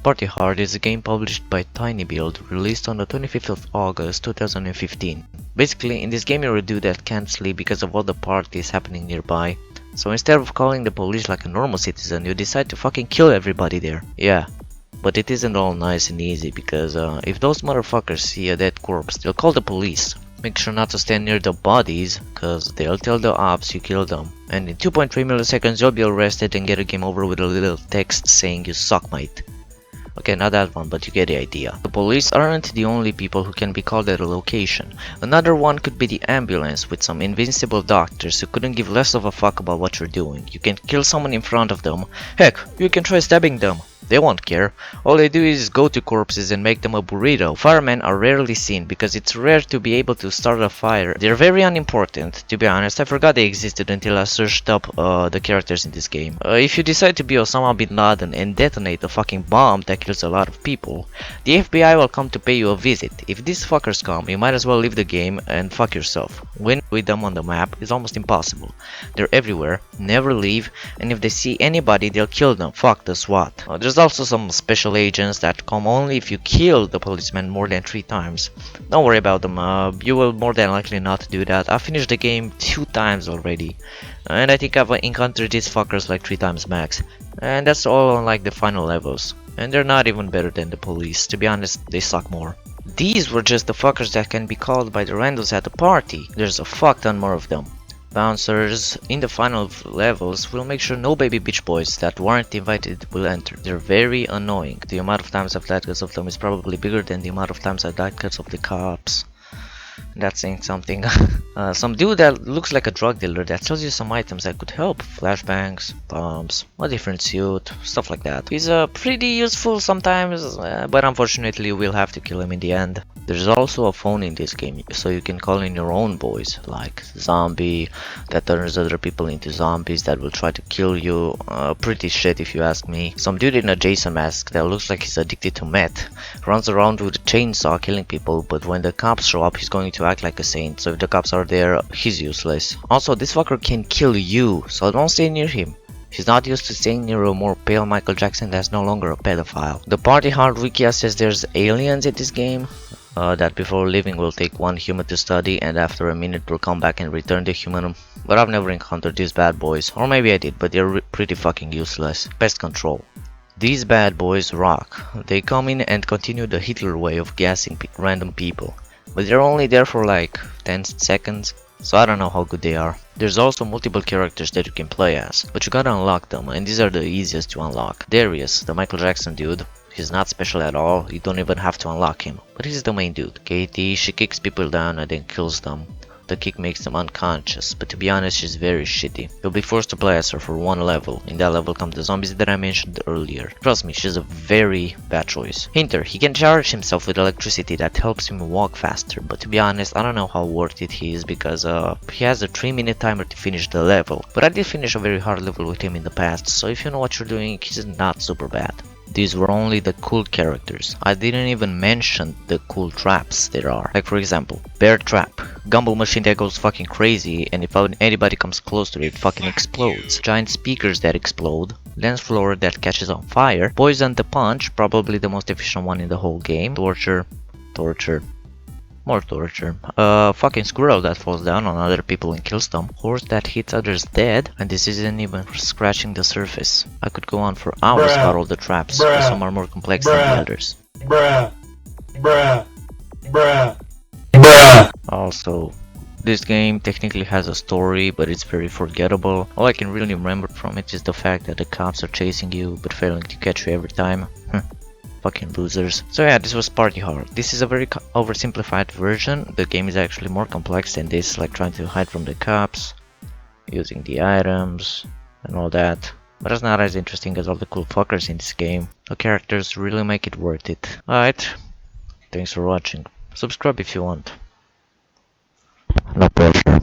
Party Hard is a game published by tinyBuild, released on the 25th of August 2015. Basically, in this game you're a dude that can't sleep because of all the parties happening nearby. So instead of calling the police like a normal citizen, you decide to fucking kill everybody there. Yeah, but it isn't all nice and easy because if those motherfuckers see a dead corpse, they'll call the police. Make sure not to stand near the bodies, cause they'll tell the ops you killed them. And in 2.3 milliseconds you'll be arrested and get a game over with a little text saying you suck, mate. Okay, not that one, but you get the idea. The police aren't the only people who can be called at a location. Another one could be the ambulance with some invincible doctors who couldn't give less of a fuck about what you're doing. You can kill someone in front of them. Heck, you can try stabbing them. They won't care. All they do is go to corpses and make them a burrito. Firemen are rarely seen because it's rare to be able to start a fire. They're very unimportant. To be honest, I forgot they existed until I searched up the characters in this game. If you decide to be Osama bin Laden and detonate a fucking bomb that kills a lot of people, the FBI will come to pay you a visit. If these fuckers come, you might as well leave the game and fuck yourself. Win with them on the map is almost impossible. They're everywhere, never leave, and if they see anybody, they'll kill them. Fuck the SWAT. There's also some special agents that come only if you kill the policeman more than 3 times. Don't worry about them, you will more than likely not do that. I finished the game 2 times already, and I think I've encountered these fuckers like 3 times max. And that's all on like the final levels. And they're not even better than the police, to be honest, they suck more. These were just the fuckers that can be called by the randos at the party. There's a fuck ton more of them. Bouncers in the final levels will make sure no baby bitch boys that weren't invited will enter. They're very annoying. The amount of times I've died because of them is probably bigger than the amount of times I've died because of the cops. That's saying something. Some dude that looks like a drug dealer that sells you some items that could help. Flashbangs, bombs, a different suit, stuff like that. He's pretty useful sometimes, but unfortunately we'll have to kill him in the end. There's also a phone in this game, so you can call in your own boys, like Zombie, that turns other people into zombies that will try to kill you. Pretty shit if you ask me. Some dude in a Jason mask that looks like he's addicted to meth, runs around with a chainsaw killing people, but when the cops show up he's going to act like a saint, so if the cops are there, he's useless. Also, this fucker can kill you, so don't stay near him. He's not used to staying near a more pale Michael Jackson that's no longer a pedophile. The Party Hard Wiki says there's aliens in this game, that before leaving will take 1 human to study and after a minute will come back and return the human. But I've never encountered these bad boys, or maybe I did, but they're pretty fucking useless. Pest control. These bad boys rock. They come in and continue the Hitler way of gassing random people. But they're only there for like 10 seconds, so I don't know how good they are. There's also multiple characters that you can play as, but you gotta unlock them, and these are the easiest to unlock. Darius, the Michael Jackson dude. He's not special at all, you don't even have to unlock him, but he's the main dude. Katie, she kicks people down and then kills them. The kick makes them unconscious, but to be honest she's very shitty. You'll be forced to play as her for 1 level. In that level come the zombies that I mentioned earlier. Trust me, she's a very bad choice. Hinter, he can charge himself with electricity that helps him walk faster, but to be honest I don't know how worth it he is because he has a 3-minute timer to finish the level. But I did finish a very hard level with him in the past, so if you know what you're doing, he's not super bad. These were only the cool characters. I didn't even mention the cool traps there are. Like for example, Bear Trap, Gumball Machine that goes fucking crazy and if anybody comes close to it, it fucking explodes. Giant speakers that explode. Dance floor that catches on fire. Poison the Punch, probably the most efficient one in the whole game. Torture, torture, more torture. Fucking squirrel that falls down on other people and kills them. Horse that hits others dead, and this isn't even scratching the surface. I could go on for hours about all the traps, but some are more complex than the others. Also, this game technically has a story, but it's very forgettable. All I can really remember from it is the fact that the cops are chasing you, but failing to catch you every time. Fucking losers. So yeah, this was Party Hard. This is a very oversimplified version. The game is actually more complex than this, like trying to hide from the cops, using the items, and all that. But it's not as interesting as all the cool fuckers in this game. The characters really make it worth it. Alright, thanks for watching. Subscribe if you want. No pressure.